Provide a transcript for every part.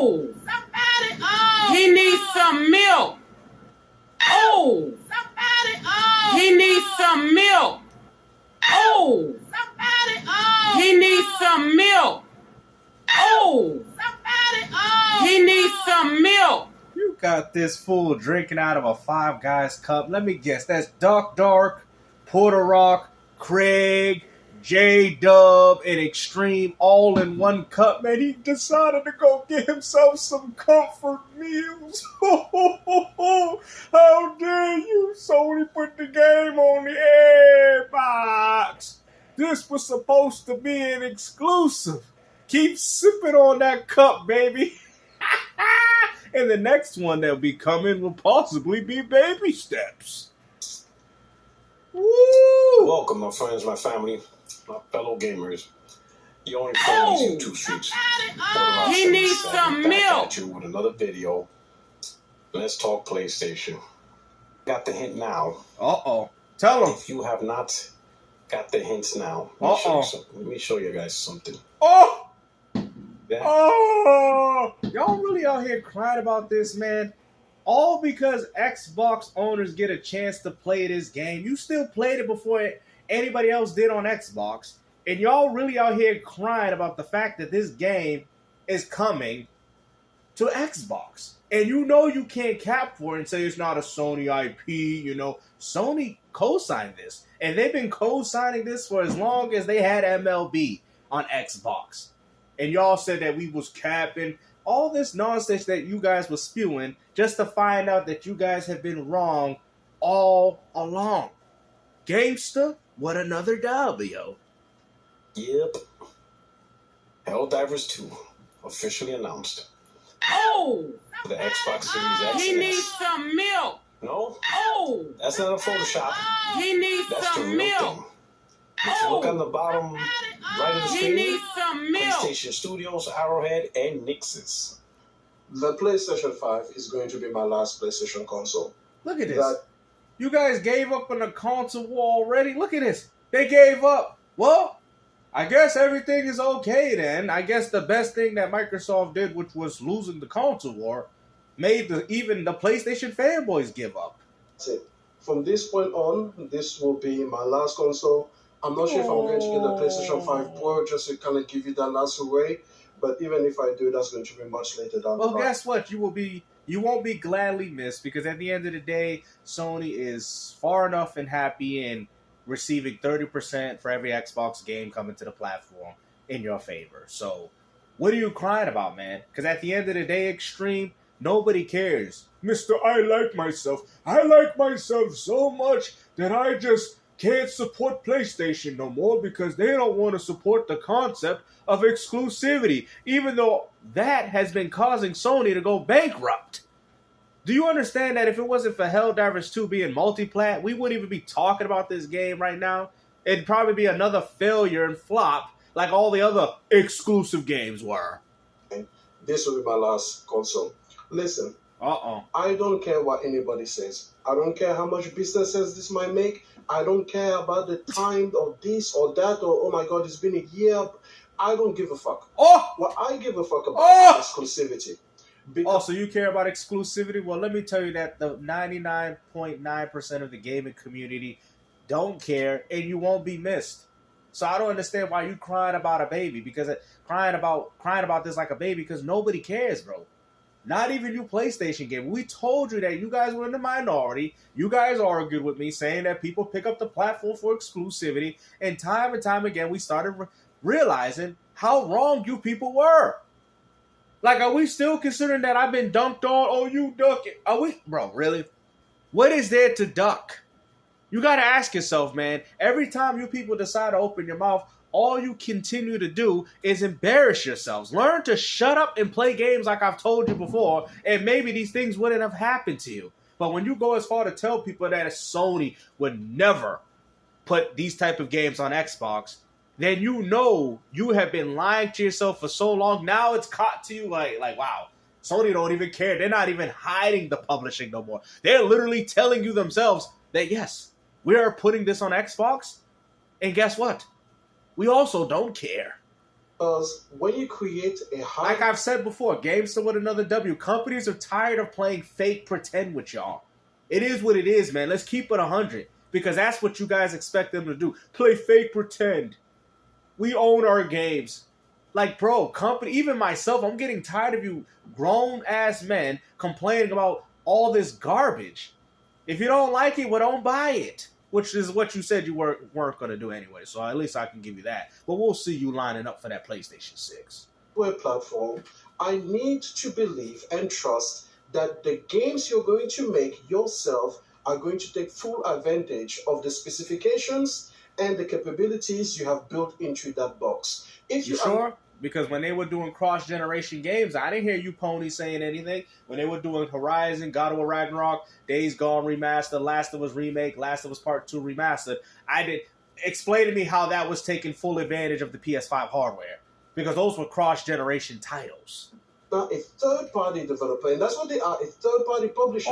Oh! Somebody! Oh! He needs some milk! Oh! Somebody! Oh! He needs some milk! Oh! Somebody! Oh! He needs some milk! Oh! Somebody! Oh! He needs some milk! You got this fool drinking out of a Five Guys cup. Let me guess. That's Dark, Puerto Rock, Craig, J-Dub, and Extreme all in one cup. Man, he decided to go get himself some comfort meals. How dare you, Sony, put the game on the Xbox? This was supposed to be an exclusive. Keep sipping on that cup, baby. And the next one that'll be coming will possibly be baby steps. Woo! Welcome, my friends, my family, my fellow gamers. You only friend these YouTube streets. He needs some milk. At you with another video. Let's talk PlayStation. Got the hint now. Uh-oh. Tell him. If you have not got the hints now, let me show you guys something. Oh! Yeah. Oh! Y'all really out here crying about this, man? All because Xbox owners get a chance to play this game. You still played it before anybody else did on Xbox. And y'all really out here crying about the fact that this game is coming to Xbox. And you know you can't cap for it and say it's not a Sony IP, you know. Sony co-signed this. And they've been co-signing this for as long as they had MLB on Xbox. And y'all said that we was capping. All this nonsense that you guys were spewing just to find out that you guys have been wrong all along. Gamester, what another W. Yep. Helldivers 2 officially announced. Oh! The Xbox Series X. He needs some milk! No? Oh! That's not a Photoshop. He needs That's some the real milk! thing. Look on the bottom right of the He screen. needs some milk! PlayStation Studios, Arrowhead, and Nix's. The PlayStation 5 is going to be my last PlayStation console. Look at this. You guys gave up on the console war already? Look at this. They gave up. Well, I guess everything is okay then. I guess the best thing that Microsoft did, which was losing the console war, made even the PlayStation fanboys give up. That's it. From this point on, this will be my last console. I'm not sure if I'm going to get the PlayStation 5 Pro just to kind of give you that last away. But even if I do, that's going to be much later down the line. Well, guess what? You won't be gladly missed because at the end of the day, Sony is far enough and happy in receiving 30% for every Xbox game coming to the platform in your favor. So, what are you crying about, man? Because at the end of the day, Extreme, nobody cares. Mr. I like myself. I like myself so much that I just can't support PlayStation no more because they don't want to support the concept of exclusivity, even though that has been causing Sony to go bankrupt. Do you understand that if it wasn't for Helldivers 2 being multiplat, we wouldn't even be talking about this game right now? It'd probably be another failure and flop like all the other exclusive games were. This will be my last console. Listen, Uh-oh. I don't care what anybody says. I don't care how much businesses this might make. I don't care about the time of this or that or, oh my God, it's been a year. I don't give a fuck. Oh! What I give a fuck about is exclusivity. Oh, so you care about exclusivity? Well, let me tell you that the 99.9% of the gaming community don't care, and you won't be missed. So I don't understand why you crying about a baby, because crying about this like a baby, because nobody cares, bro. Not even you PlayStation game. We told you that you guys were in the minority. You guys argued with me saying that people pick up the platform for exclusivity, and time again we started realizing how wrong you people were. Like, are we still considering that I've been dunked on? Oh, you duck it. Are we? Bro, really? What is there to duck? You got to ask yourself, man. Every time you people decide to open your mouth, all you continue to do is embarrass yourselves. Learn to shut up and play games like I've told you before, and maybe these things wouldn't have happened to you. But when you go as far to tell people that Sony would never put these type of games on Xbox, then you know you have been lying to yourself for so long. Now it's caught to you like wow, Sony don't even care. They're not even hiding the publishing no more. They're literally telling you themselves that, yes, we are putting this on Xbox. And guess what? We also don't care. Because when you create a high... Like I've said before, GameStop with another W. Companies are tired of playing fake pretend with y'all. It is what it is, man. Let's keep it 100. Because that's what you guys expect them to do. Play fake pretend. We own our games. Like, bro, company, even myself, I'm getting tired of you grown-ass men complaining about all this garbage. If you don't like it, well, don't buy it. Which is what you said you weren't going to do anyway. So at least I can give you that. But we'll see you lining up for that PlayStation 6. Platform, I need to believe and trust that the games you're going to make yourself are going to take full advantage of the specifications and the capabilities you have built into that box. If you sure? Because when they were doing cross-generation games, I didn't hear you ponies saying anything. When they were doing Horizon, God of War Ragnarok, Days Gone Remastered, Last of Us Remake, Last of Us Part 2 Remastered, explain to me how that was taking full advantage of the PS5 hardware. Because those were cross-generation titles. Now, a third-party developer, and that's what they are, a third-party publisher,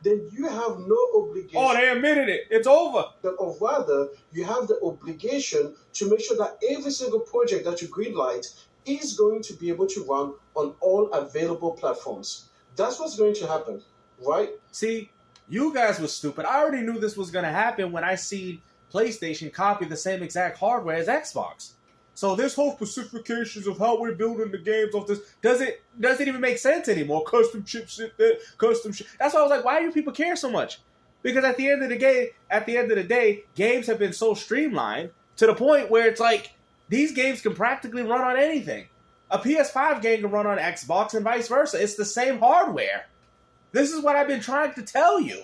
then you have no obligation. Oh, they admitted it. It's over. Or rather, you have the obligation to make sure that every single project that you greenlight is going to be able to run on all available platforms. That's what's going to happen, right? See, you guys were stupid. I already knew this was going to happen when I seen PlayStation copy the same exact hardware as Xbox. So this whole specifications of how we're building the games off this doesn't even make sense anymore. Custom chipset, custom shit. That's why I was like, why do people care so much? Because at the end of the day, games have been so streamlined to the point where it's like these games can practically run on anything. A PS5 game can run on Xbox and vice versa. It's the same hardware. This is what I've been trying to tell you.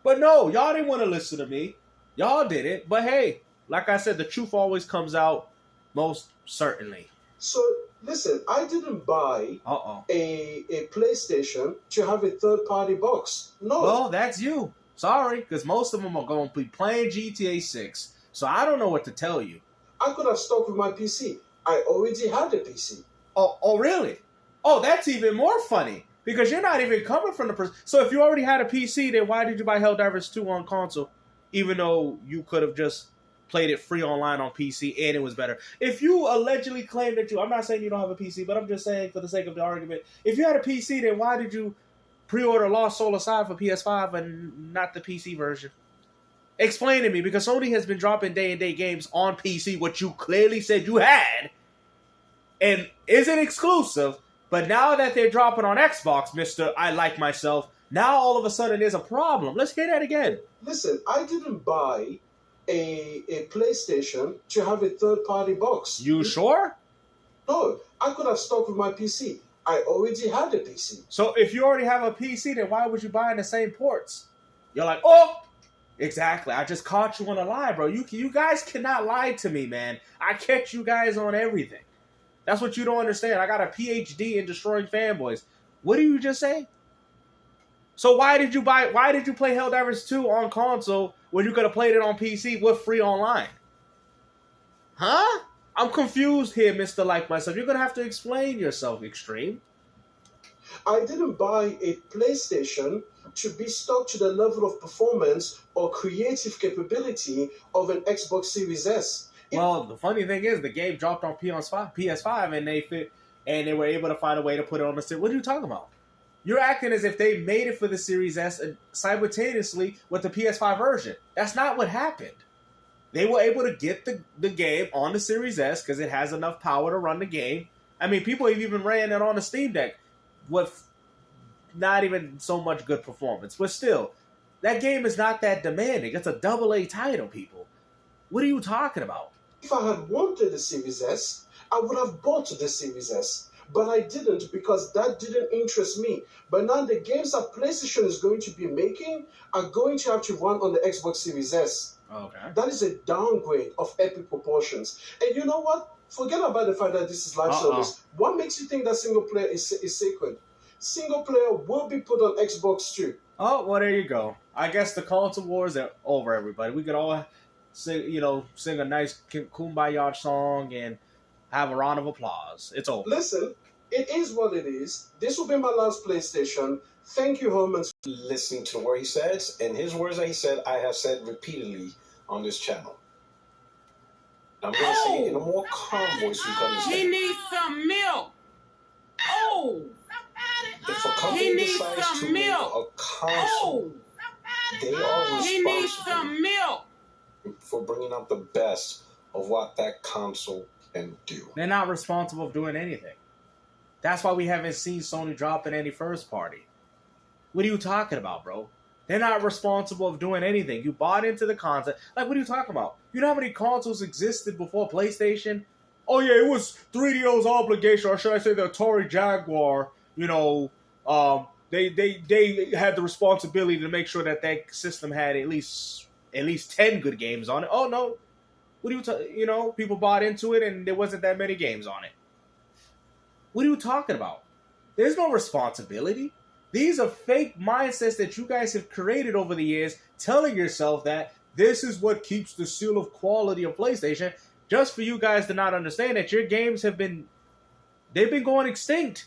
But no, y'all didn't want to listen to me. Y'all didn't. But hey, like I said, the truth always comes out. Most certainly. So, listen, I didn't buy a PlayStation to have a third-party box. No. Well, that's you. Sorry, because most of them are going to be playing GTA 6. So I don't know what to tell you. I could have stuck with my PC. I already had a PC. Oh, really? Oh, that's even more funny. Because you're not even coming from the person. So if you already had a PC, then why did you buy Helldivers 2 on console? Even though you could have just played it free online on PC and it was better. If you allegedly claim that I'm not saying you don't have a PC, but I'm just saying for the sake of the argument, if you had a PC, then why did you pre-order Lost Soul Aside for PS5 and not the PC version? Explain to me, because Sony has been dropping day-and-date games on PC, which you clearly said you had, and isn't exclusive, but now that they're dropping on Xbox, Mr. I Like Myself, now all of a sudden there's a problem. Let's hear that again. Listen, I didn't buy a PlayStation to have a third-party box. You sure? No, I could have stuck with my PC. I already had a PC. So if you already have a PC, then why would you buy in the same ports? You're like, oh, exactly. I just caught you on a lie, bro. You guys cannot lie to me, man. I catch you guys on everything. That's what you don't understand. I got a PhD in destroying fanboys. What did you just say? So why did you play Helldivers 2 on console when you could have played it on PC with free online? Huh? I'm confused here, Mr. Like Myself. You're going to have to explain yourself, Extreme. I didn't buy a PlayStation to be stuck to the level of performance or creative capability of an Xbox Series S. Well, the funny thing is, the game dropped on PS5 and they were able to find a way to put it on the Series. What are you talking about? You're acting as if they made it for the Series S simultaneously with the PS5 version. That's not what happened. They were able to get the game on the Series S because it has enough power to run the game. I mean, people have even ran it on the Steam Deck with not even so much good performance. But still, that game is not that demanding. It's a AA title, people. What are you talking about? If I had wanted the Series S, I would have bought the Series S. But I didn't because that didn't interest me. But now the games that PlayStation is going to be making are going to have to run on the Xbox Series S. Okay. That is a downgrade of epic proportions. And you know what? Forget about the fact that this is live service. What makes you think that single player is sacred? Single player will be put on Xbox too. Oh, well, there you go. I guess the console wars are over, everybody. We could all sing a nice Kumbaya song and have a round of applause. It's over. Listen, it is what it is. This will be my last PlayStation. Thank you, Herman. Listen to what he says, and his words that he said, I have said repeatedly on this channel. I'm going to say it in a more calm voice so you can understand. He needs some milk. Oh. If a company He needs decides some to make milk. a console, they are He needs responsible some milk. for bringing out the best of what that console can do. They're not responsible for doing anything. That's why we haven't seen Sony dropping any first party. What are you talking about, bro? They're not responsible for doing anything. You bought into the concept. Like, what are you talking about? You know how many consoles existed before PlayStation? Oh, yeah, it was 3DO's obligation, or should I say the Atari Jaguar, you know, they had the responsibility to make sure that system had at least 10 good games on it. Oh, no. What are you people bought into it and there wasn't that many games on it. What are you talking about? There's no responsibility. These are fake mindsets that you guys have created over the years, telling yourself that this is what keeps the seal of quality of PlayStation, just for you guys to not understand that your games they've been going extinct.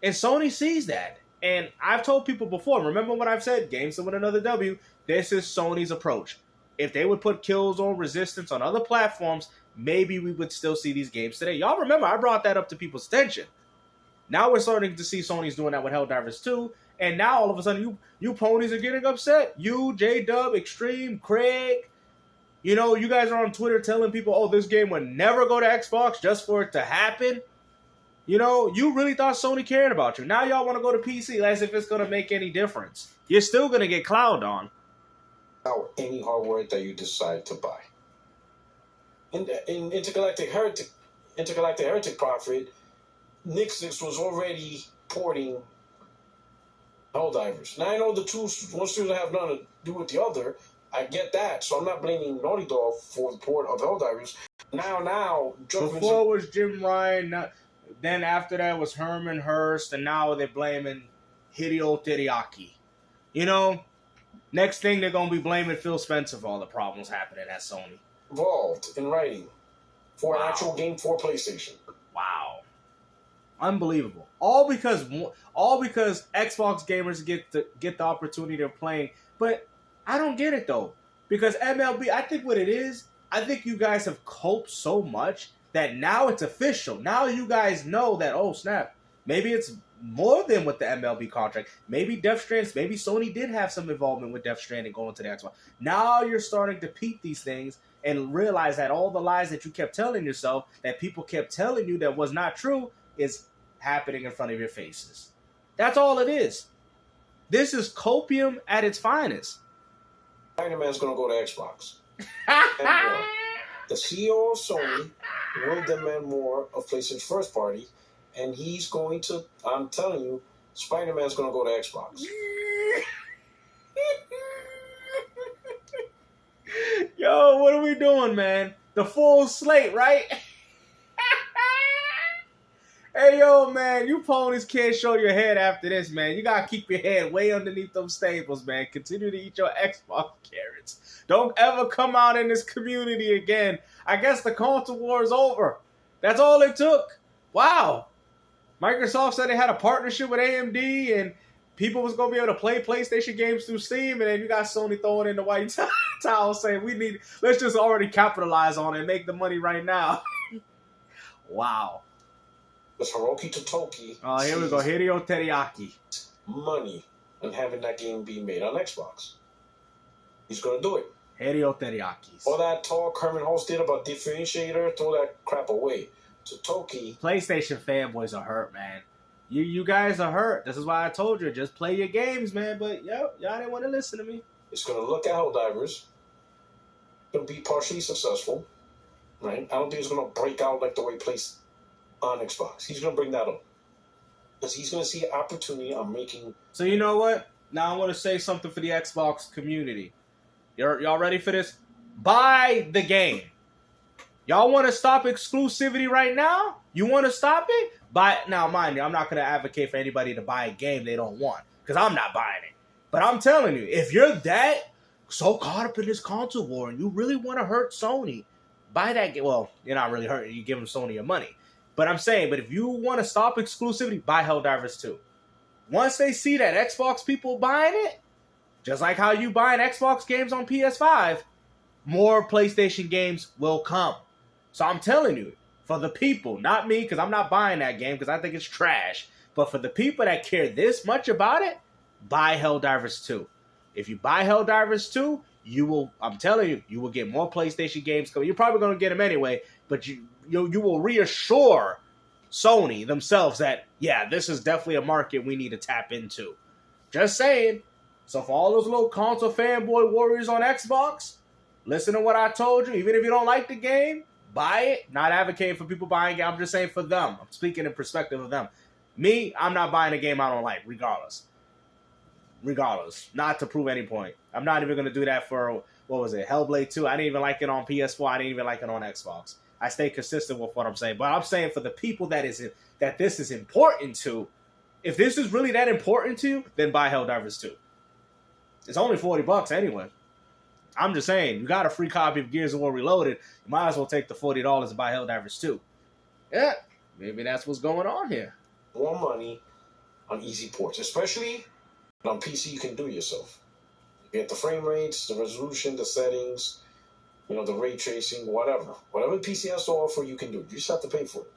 And Sony sees that. And I've told people before, remember what I've said, games to win another W, this is Sony's approach. If they would put Killzone Resistance on other platforms, maybe we would still see these games today. Y'all remember, I brought that up to people's attention. Now we're starting to see Sony's doing that with Helldivers 2, and now all of a sudden you ponies are getting upset. You, J-Dub, Extreme, Craig, you guys are on Twitter telling people, oh, this game would never go to Xbox just for it to happen. You really thought Sony cared about you. Now y'all want to go to PC as if it's going to make any difference. You're still going to get clowned on. Or any hardware that you decide to buy. In Intergalactic Heretic Prophet, Nixix was already porting Helldivers. Now I know one studio have nothing to do with the other. I get that, so I'm not blaming Naughty Dog for the port of Helldivers. Now, before it was Jim Ryan, then after that was Herman Hurst, and now they're blaming Hideo Teriyaki. Next thing they're gonna be blaming Phil Spencer for all the problems happening at Sony. Involved in writing for an actual game for PlayStation. Wow. Unbelievable. All because Xbox gamers get the opportunity of playing. But I don't get it though. Because MLB, I think what it is, I think you guys have coped so much that now it's official. Now you guys know that, oh snap, maybe it's more than with the MLB contract. Maybe Death Stranding, maybe Sony did have some involvement with Death Stranding going to the Xbox. Now you're starting to peep these things and realize that all the lies that you kept telling yourself, that people kept telling you that was not true, is happening in front of your faces. That's all it is. This is copium at its finest. Spider-Man's going to go to Xbox. And the CEO of Sony will demand more of PlayStation's first party, and he's going to, I'm telling you, Spider-Man's going to go to Xbox. Yo, what are we doing, man? The full slate, right? Hey, yo, man, you ponies can't show your head after this, man. You got to keep your head way underneath those staples, man. Continue to eat your Xbox carrots. Don't ever come out in this community again. I guess the console war is over. That's all it took. Wow. Microsoft said they had a partnership with AMD and people was going to be able to play PlayStation games through Steam, and then you got Sony throwing in the white towel saying, let's just already capitalize on it and make the money right now. Wow. Because Hiroki Totoki oh, here we go. Hideo Teriyaki. Money and having that game be made on Xbox. He's going to do it. Hideo Teriyaki. All that talk Herman Holtz did about differentiator, throw that crap away. Totoki. PlayStation fanboys are hurt, man. You guys are hurt. This is why I told you, just play your games, man. But y'all didn't want to listen to me. It's going to look at Helldivers. Going to be partially successful. Right? I don't think it's going to break out like the way it plays on Xbox. He's going to bring that up. Because he's going to see an opportunity on making... So you know what? Now I want to say something for the Xbox community. Y'all ready for this? Buy the game. Y'all want to stop exclusivity right now? You want to stop it? Buy it. Now, mind you, I'm not going to advocate for anybody to buy a game they don't want. Because I'm not buying it. But I'm telling you, if you're that so caught up in this console war and you really want to hurt Sony, buy that game. Well, you're not really hurting. You're giving Sony your money. But I'm saying, but if you want to stop exclusivity, buy Helldivers 2. Once they see that Xbox people buying it, just like how you buying Xbox games on PS5, more PlayStation games will come. So I'm telling you, for the people, not me, because I'm not buying that game because I think it's trash. But for the people that care this much about it, buy Helldivers 2. If you buy Helldivers 2, I'm telling you, you will get more PlayStation games coming. You're probably going to get them anyway, but you will reassure Sony themselves that, yeah, this is definitely a market we need to tap into. Just saying. So for all those little console fanboy warriors on Xbox, listen to what I told you. Even if you don't like the game, buy it. Not advocating for people buying it. I'm just saying for them. I'm speaking in perspective of them. Me, I'm not buying a game I don't like, regardless. Not to prove any point. I'm not even going to do that for, what was it, Hellblade 2. I didn't even like it on PS4. I didn't even like it on Xbox. I stay consistent with what I'm saying. But I'm saying for the people that this is important to, if this is really that important to you, then buy Helldivers 2. It's only $40 anyway. I'm just saying, you got a free copy of Gears of War Reloaded, you might as well take the $40 and buy Helldivers 2. Yeah, maybe that's what's going on here. More money on easy ports, especially on PC. You can do it yourself. You get the frame rates, the resolution, the settings, the ray tracing, whatever the PC has to offer, you can do. You just have to pay for it,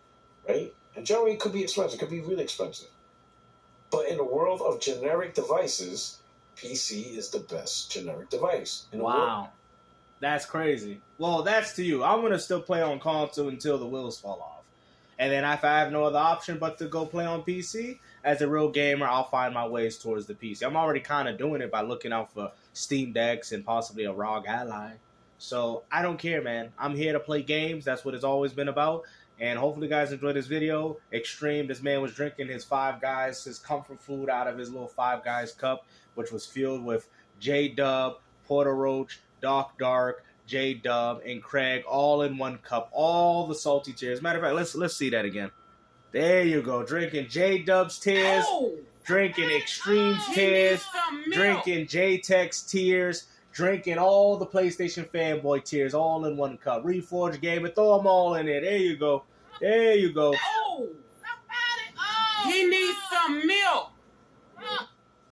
right? And generally, it could be expensive. It could be really expensive. But in the world of generic devices, PC is the best generic device in the world. That's crazy. Well, that's to you. I'm going to still play on console until the wheels fall off. And then if I have no other option but to go play on PC, as a real gamer, I'll find my ways towards the PC. I'm already kind of doing it by looking out for Steam Decks and possibly a ROG Ally. So I don't care, man. I'm here to play games. That's what it's always been about. And hopefully you guys enjoyed this video. Extreme, this man was drinking his Five Guys, his comfort food out of his little Five Guys cup, which was filled with J-Dub, Puerto Roach, Doc Dark, J-Dub, and Craig, all in one cup. All the salty tears. Matter of fact, let's see that again. There you go. Drinking J-Dub's tears, drinking Extreme's tears, drinking J-Tech's tears, drinking all the PlayStation fanboy tears, all in one cup. Reforge game and throw them all in there. There you go. There you go. He needs some milk.